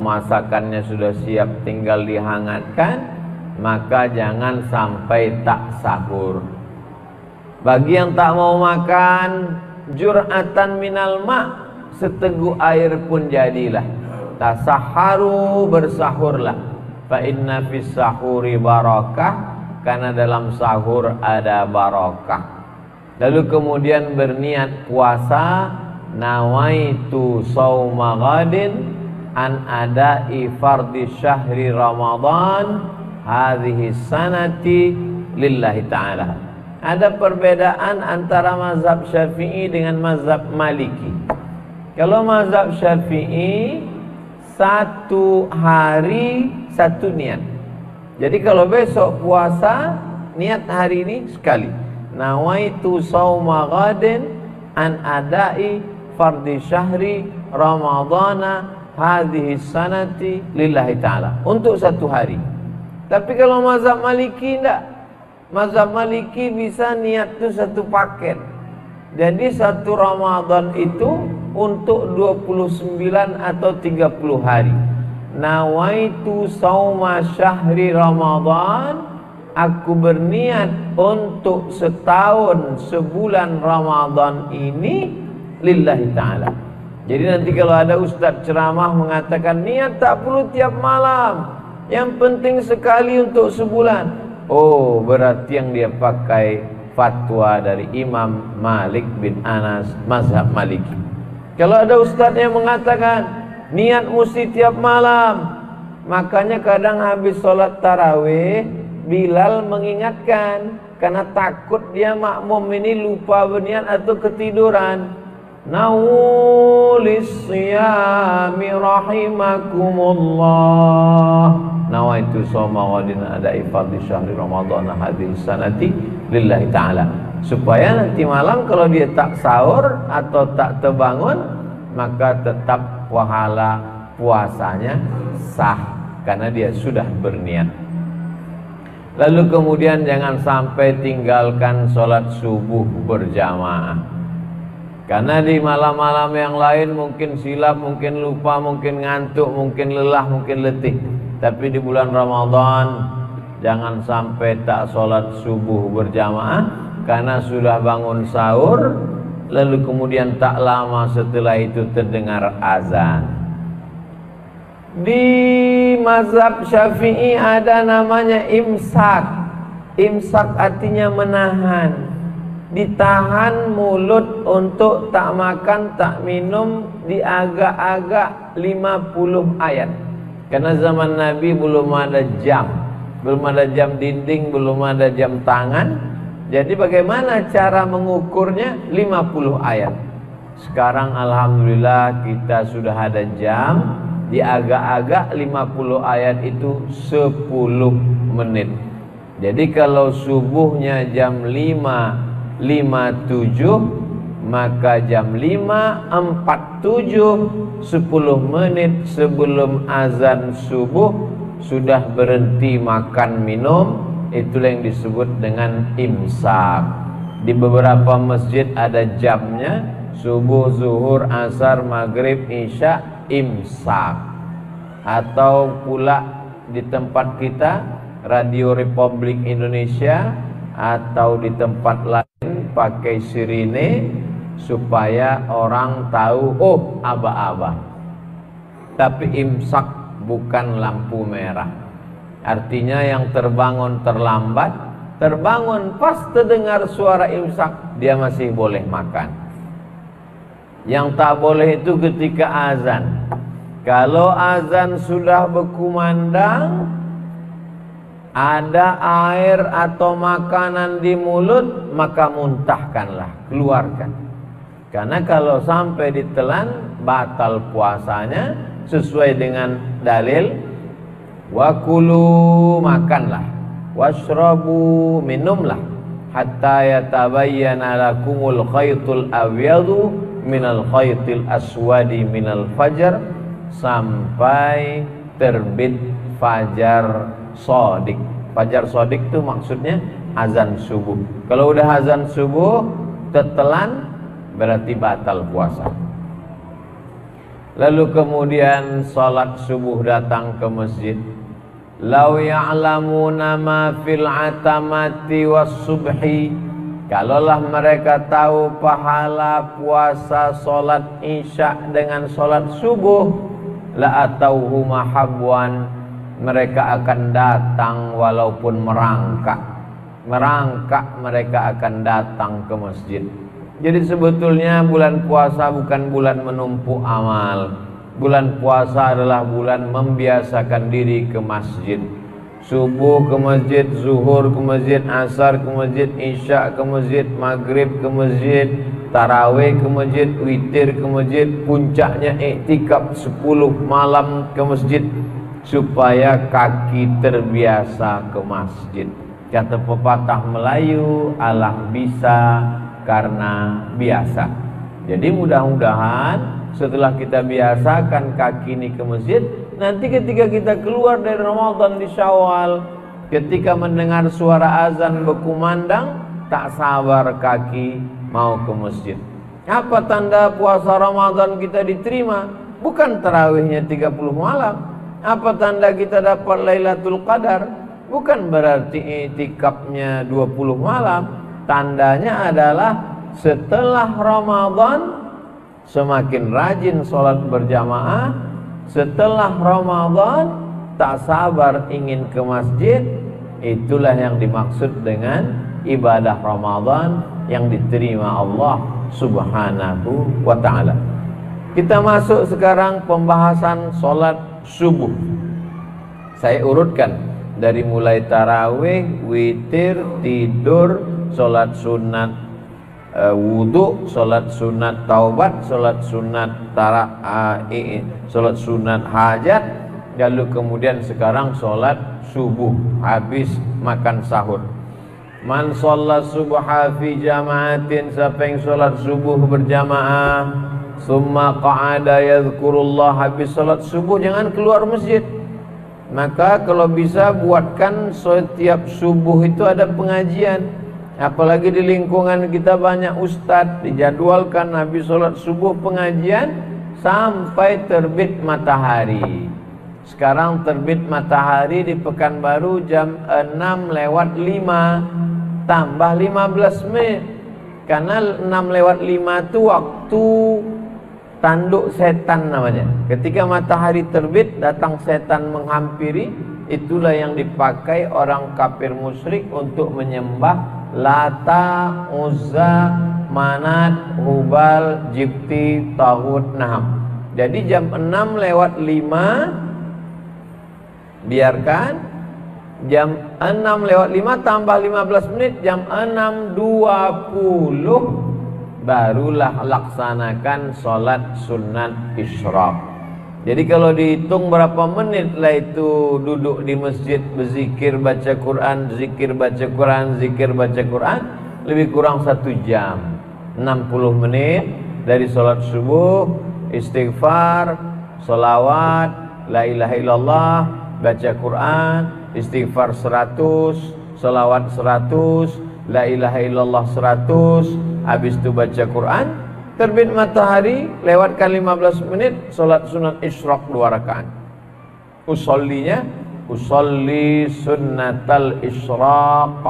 masakannya sudah siap tinggal dihangatkan, maka jangan sampai tak sahur. Bagi yang tak mau makan, jur'atan minal ma', seteguk air pun jadilah. Tasaharu, bersahurlah. Fa inna fis sahuri barakah, karena dalam sahur ada barakah. Lalu kemudian berniat puasa, nawaitu sauma ghadin an adai fardhi syahri Ramadan hadhihi sanati lillahi ta'ala. Ada perbedaan antara mazhab Syafi'i dengan mazhab Maliki. Kalau mazhab Syafi'i, satu hari satu niat. Jadi kalau besok puasa, niat hari ini sekali. Nawaitu sauma ghadin an adai fardhi syahri Ramadana hadhihi sanati lillahi ta'ala, untuk satu hari. Tapi kalau mazhab Maliki enggak. Mazhab Maliki bisa niat itu satu paket. Jadi satu Ramadan itu untuk 29 atau 30 hari. Nawaitu sauma syahri Ramadan, aku berniat untuk setahun sebulan Ramadan ini lillahi ta'ala. Jadi nanti kalau ada ustaz ceramah mengatakan niat tak perlu tiap malam, yang penting sekali untuk sebulan, oh berarti yang dia pakai fatwa dari Imam Malik bin Anas, mazhab Maliki. Kalau ada ustaz yang mengatakan niat mesti tiap malam, makanya kadang habis sholat tarawih Bilal mengingatkan, karena takut dia makmum ini lupa berniat atau ketiduran. Nawulis siyami rahimakumullah, nawaitu soma wadin ada ifadhi syahri Ramadan hadhihi sanati lillahi ta'ala. Supaya nanti malam kalau dia tak sahur atau tak terbangun, maka tetap pahala puasanya sah, karena dia sudah berniat. Lalu kemudian jangan sampai tinggalkan sholat subuh berjamaah. Karena di malam-malam yang lain mungkin silap, mungkin lupa, mungkin ngantuk, mungkin lelah, mungkin letih. Tapi di bulan Ramadan jangan sampai tak sholat subuh berjamaah, karena sudah bangun sahur, lalu kemudian tak lama setelah itu terdengar azan. Di mazhab Syafi'i ada namanya imsak. Imsak artinya menahan. Ditahan mulut untuk tak makan, tak minum di agak-agak 50 ayat. Karena zaman Nabi belum ada jam, belum ada jam dinding, belum ada jam tangan. Jadi bagaimana cara mengukurnya? 50 ayat. Sekarang alhamdulillah kita sudah ada jam. Di agak-agak 50 ayat itu 10 menit. Jadi kalau subuhnya jam 5.57, maka jam 5.47, 10 menit sebelum azan subuh sudah berhenti makan minum. Itulah yang disebut dengan imsak. Di beberapa masjid ada jamnya, subuh, zuhur, asar, maghrib, isya, imsak. Atau pula di tempat kita Radio Republik Indonesia atau di tempat lain pakai sirine supaya orang tahu, oh aba-aba. Tapi imsak bukan lampu merah. Artinya yang terbangun terlambat, terbangun pas terdengar suara imsak, dia masih boleh makan. Yang tak boleh itu ketika azan. Kalau azan sudah berkumandang, ada air atau makanan di mulut, maka muntahkanlah, keluarkan. Karena kalau sampai ditelan, batal puasanya sesuai dengan dalil. Wakulu, makanlah. Washrabu, minumlah. Hatta yatabayyana lakumul khaytul abyadu minal khaytil aswadi minal fajar, sampai terbit fajar sodik. Fajar sodik itu maksudnya azan subuh. Kalau udah azan subuh tertelan, berarti batal puasa. Lalu kemudian salat subuh datang ke masjid. Lau ya'lamuna ma fil atamati was subhi, kalaulah mereka tahu pahala puasa salat isya dengan salat subuh, la atauhu mahabwan, mereka akan datang walaupun merangkak mereka akan datang ke masjid. Jadi sebetulnya bulan puasa bukan bulan menumpuk amal. Bulan puasa adalah bulan membiasakan diri ke masjid. Subuh ke masjid, zuhur ke masjid, asar ke masjid, isya ke masjid, maghrib ke masjid, tarawih ke masjid, witir ke masjid, puncaknya iktikaf 10 malam ke masjid, supaya kaki terbiasa ke masjid. Kata pepatah Melayu, alah bisa karena biasa. Jadi mudah-mudahan setelah kita biasakan kaki ini ke masjid, nanti ketika kita keluar dari Ramadan di Syawal, ketika mendengar suara azan berkumandang, tak sabar kaki mau ke masjid. Apa tanda puasa Ramadan kita diterima? Bukan tarawihnya 30 malam. Apa tanda kita dapat Lailatul Qadar? Bukan berarti i'tikafnya 20 malam. Tandanya adalah setelah Ramadan semakin rajin sholat berjamaah. Setelah Ramadan tak sabar ingin ke masjid. Itulah yang dimaksud dengan ibadah Ramadan yang diterima Allah subhanahu wa ta'ala. Kita masuk sekarang pembahasan sholat subuh. Saya urutkan dari mulai tarawih, witir, tidur, sholat sunat wudu, sholat sunat taubat, sholat sunat sholat sunat hajat, lalu kemudian sekarang sholat subuh habis makan sahur. Man sholat subha fi jama'atin, siapa yang sholat subuh berjamaah, summa qa'ada yadhkurullah, habis sholat subuh jangan keluar masjid. Maka kalau bisa buatkan setiap subuh itu ada pengajian. Apalagi di lingkungan kita banyak ustadz, dijadwalkan habis sholat subuh pengajian sampai terbit matahari. Sekarang terbit matahari di Pekanbaru jam 6:05 tambah 15 menit. Karena 6:05 itu waktu tanduk setan namanya. Ketika matahari terbit datang setan menghampiri, itulah yang dipakai orang kafir musyrik untuk menyembah Lata, Uzza, Manat, Hubal, Jibti, Taghut, Naham. Jadi jam 6:05 biarkan, jam 6:05 tambah 15 menit, jam 6:20 barulah laksanakan sholat sunat isyraq. Jadi kalau dihitung berapa menit lah itu duduk di masjid berzikir baca Quran, zikir baca Quran, zikir baca Quran, lebih kurang 1 jam. 60 menit dari sholat subuh, istighfar, sholawat, la ilaha illallah, baca Quran, istighfar 100, sholawat 100, la ilaha illallah 100, habis itu baca Quran, terbit matahari, lewatkan 15 menit, sholat sunat isyraq 2 rakaat. Usollinya, usolli sunnatal isyraq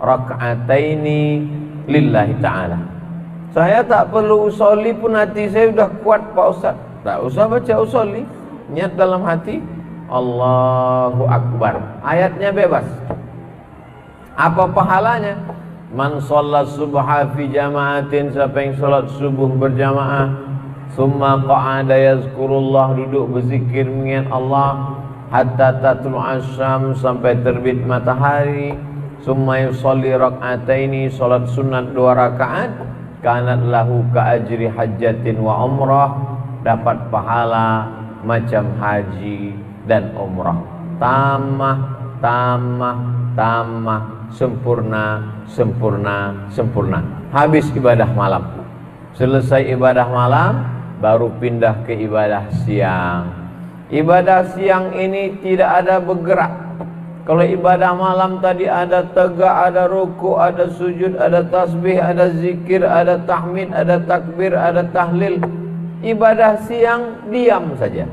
raka'ataini lillahi ta'ala. Saya tak perlu usolli pun hati saya sudah kuat Pak Ustaz. Tak usah baca usolli, niat dalam hati Allahu Akbar. Ayatnya bebas. Apa pahalanya? Man sholat subha fi jama'atin, siapa yang sholat subuh berjamaah, summa qa'ada yazkurullah, duduk berzikir mengingat Allah, hatta tatlu'a syams, sampai terbit matahari, summa yusalli rak'ataini, sholat sunat 2 rakaat, kanat lahu ka'ajri hajjatin wa umrah, dapat pahala macam haji dan umrah. Tamah, tamah, tamah, sempurna, sempurna, sempurna. Habis ibadah malam. Selesai ibadah malam, baru pindah ke ibadah siang. Ibadah siang ini tidak ada bergerak. Kalau ibadah malam tadi ada tegak, ada ruku, ada sujud, ada tasbih, ada zikir, ada tahmid, ada takbir, ada tahlil. Ibadah siang diam saja.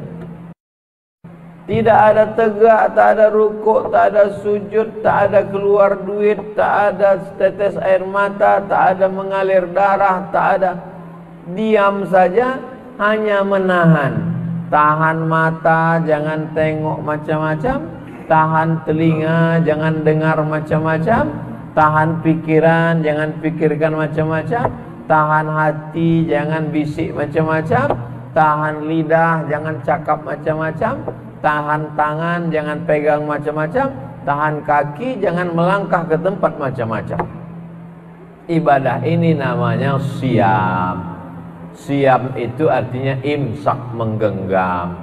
Tidak ada tegak, tak ada rukuk, tak ada sujud, tak ada keluar duit, tak ada tetes air mata, tak ada mengalir darah, tak ada. Diam saja, hanya menahan. Tahan mata, jangan tengok macam-macam. Tahan telinga, jangan dengar macam-macam. Tahan pikiran, jangan pikirkan macam-macam. Tahan hati, jangan bisik macam-macam. Tahan lidah, jangan cakap macam-macam. Tahan tangan, jangan pegang macam-macam. Tahan kaki, jangan melangkah ke tempat macam-macam. Ibadah ini namanya siam. Siam itu artinya imsak, menggenggam.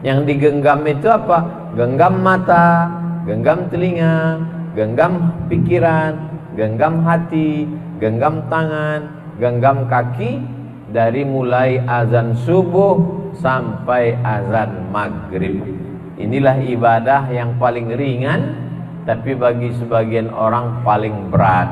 Yang digenggam itu apa? Genggam mata, genggam telinga, genggam pikiran, genggam hati, genggam tangan, genggam kaki, dari mulai azan subuh sampai azan maghrib. Inilah ibadah yang paling ringan, tapi bagi sebagian orang paling berat.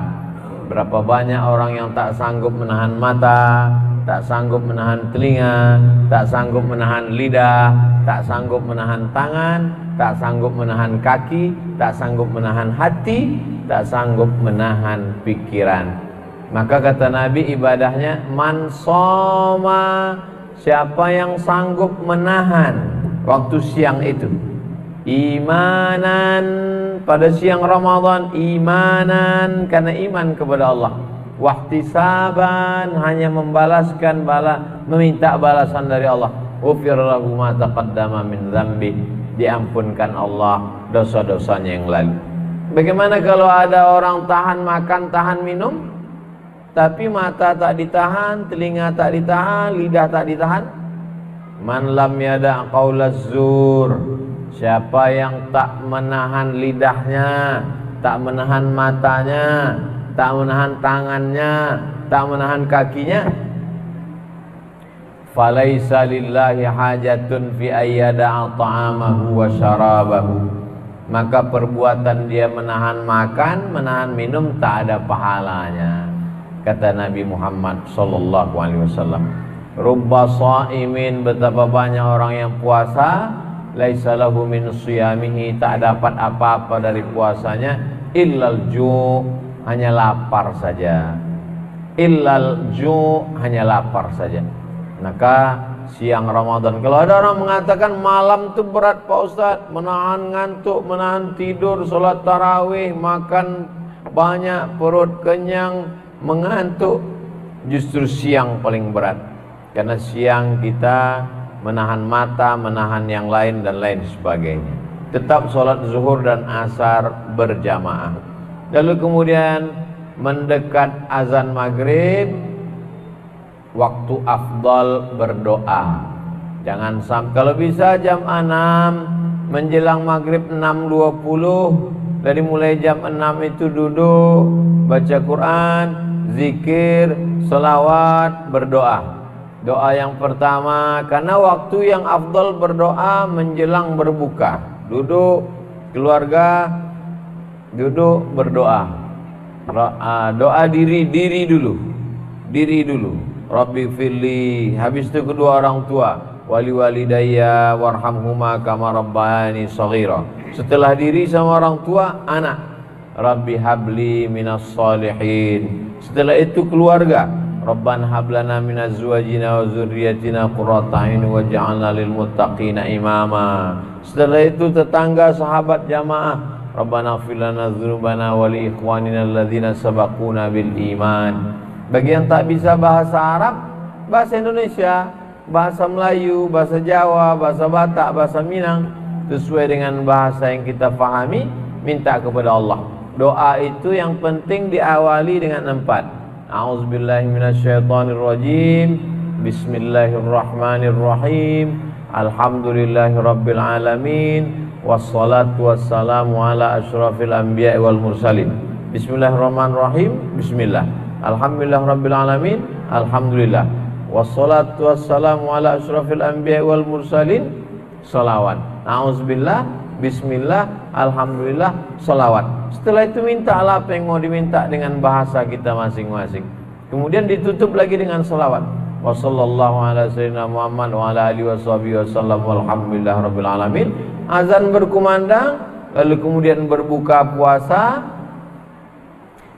Berapa banyak orang yang tak sanggup menahan mata, tak sanggup menahan telinga, tak sanggup menahan lidah, tak sanggup menahan tangan, tak sanggup menahan kaki, tak sanggup menahan hati, tak sanggup menahan pikiran. Maka kata Nabi, ibadahnya man soma, siapa yang sanggup menahan waktu siang itu, imanan, pada siang Ramadan, imanan karena iman kepada Allah, wahtisaban, hanya membalaskan meminta balasan dari Allah, ghufir lahu ma taqaddama min dzambi, diampunkan Allah dosa-dosanya yang lalu. Bagaimana kalau ada orang tahan makan, tahan minum, tapi mata tak ditahan, telinga tak ditahan, lidah tak ditahan? Man lam yada' qaulaz zur, siapa yang tak menahan lidahnya, tak menahan matanya, tak menahan tangannya, tak menahan kakinya, falaisa lillahi hajatun fi ayyada'a ta'amahu wa syarabahu, maka perbuatan dia menahan makan, menahan minum tak ada pahalanya. Kata Nabi Muhammad sallallahu alaihi wasallam, rubba shaimin, betapa banyak orang yang puasa, laisa lahu min shiyamihi, tak dapat apa-apa dari puasanya, illal ju', hanya lapar saja. Illal ju', hanya lapar saja. Maka siang Ramadan, kalau ada orang mengatakan malam itu berat Pak Ustadz, menahan ngantuk, menahan tidur, sholat tarawih, makan banyak, perut kenyang, mengantuk, justru siang paling berat. Karena siang kita menahan mata, menahan yang lain dan lain sebagainya. Tetap sholat zuhur dan asar berjamaah. Lalu kemudian mendekat azan maghrib, waktu afdal berdoa. Jangan sampai, kalau bisa jam 6 menjelang maghrib 6.20, dari mulai jam 6 itu duduk, baca Quran, zikir, selawat, berdoa. Doa yang pertama, karena waktu yang afdal berdoa menjelang berbuka. Duduk, keluarga, duduk berdoa. Doa diri dulu. Diri dulu. Rabbi firli, habis itu kedua orang tua, wali walidayya warhamhuma kama rabbayani shaghira. Setelah diri sama orang tua, anak. Rabbi habli minas salihin. Setelah itu keluarga. Rabbana hablana minaz azwajina wa dzurriyyatina qurrata a'yun waj'alna lil muttaqina imama. Setelah itu tetangga, sahabat, jamaah. Rabbana ighfir lana dzunubana wa li ikhwanina alladzina sabaquna bil iman. Bagi yang tak bisa bahasa Arab, bahasa Indonesia, bahasa Melayu, bahasa Jawa, bahasa Batak, bahasa Minang, sesuai dengan bahasa yang kita fahami, minta kepada Allah. Doa itu yang penting diawali dengan 4. A'udzubillahi minasyaitonirrajim. Bismillahirrahmanirrahim. Alhamdulillahirabbil alamin. Wassalatu wassalamu ala asyrafil anbiya'i wal mursalin. Bismillahirrahmanirrahim. Bismillah. Alhamdulillahirabbil alamin. Alhamdulillah. Wassalatu wassalamu ala asyrafil anbiya'i wal mursalin. Salawat. A'udzubillah, bismillah, alhamdulillah, salawat. Setelah itu mintalah apa yang mau diminta dengan bahasa kita masing-masing. Kemudian ditutup lagi dengan salawat. Wa sallallahu ala sayyidina Muhammad wa ala alihi washabihi wasallam walhamdulillahirabbil alamin. Azan berkumandang, lalu kemudian berbuka puasa.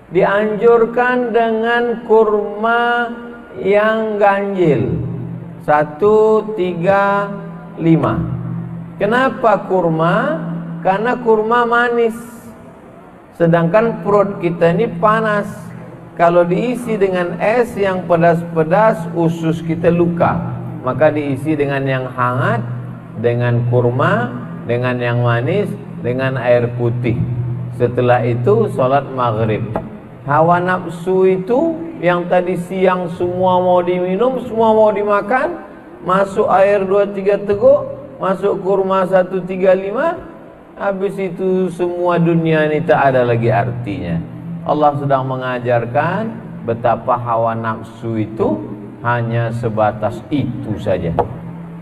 Dianjurkan dengan kurma yang ganjil 1, 3, 5. Kenapa kurma? Karena kurma manis, sedangkan perut kita ini panas. Kalau diisi dengan es yang pedas-pedas, usus kita luka. Maka diisi dengan yang hangat, dengan kurma, dengan yang manis, dengan air putih. Setelah itu sholat maghrib. Hawa nafsu itu yang tadi siang semua mau diminum, semua mau dimakan, masuk air 2-3 teguk, masuk kurma 1-3-5, habis itu semua dunia ini tak ada lagi artinya. Allah sedang mengajarkan betapa hawa nafsu itu hanya sebatas itu saja.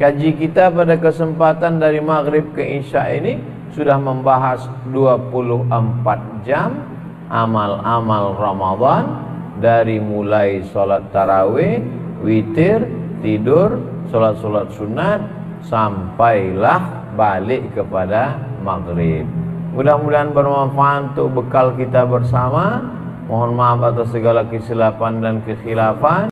Kaji kita pada kesempatan dari maghrib ke isya ini sudah membahas 24 jam amal-amal Ramadan, dari mulai sholat tarawih, witir, tidur, sholat-sholat sunat, sampailah balik kepada maghrib. Mudah-mudahan bermanfaat untuk bekal kita bersama. Mohon maaf atas segala kesilapan dan kekhilafan.